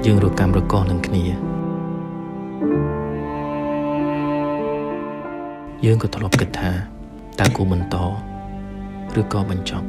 យើងរកកម្មរកនឹងគ្នាយើងក៏ធ្លាប់គិតថាតើគួរបន្តឬក៏បញ្ចប់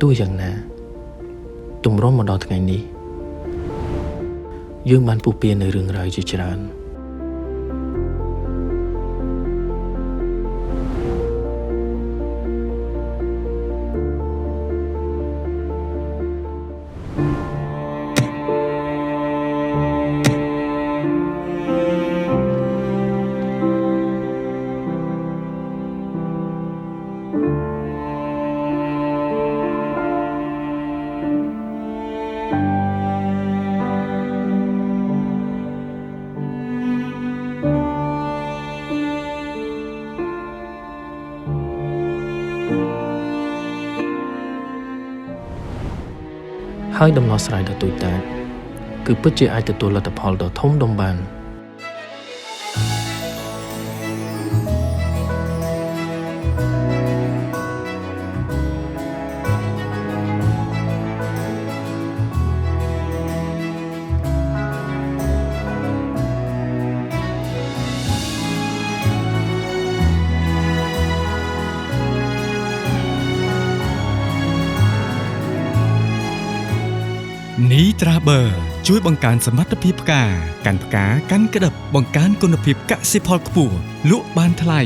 ទោះយ៉ាងណាទម្រាំមកដល់ថ្ងៃនេះយើងបានពុះពៀននៅរឿងរ៉ាវជាច្រើនហើយដំណោះស្រាយដ៏តូចតាចគឺពិតជាអាចទទួលលទ្ធផលដ៏ធំដុំបាននីត្រាប៊ឺជួយបង្កើនសមត្ថភាពផ្កាកាន់ផ្កាកាន់ក្តឹបបង្កើនគុណភាពកសិផលខ្ពស់លក់បានថ្លៃ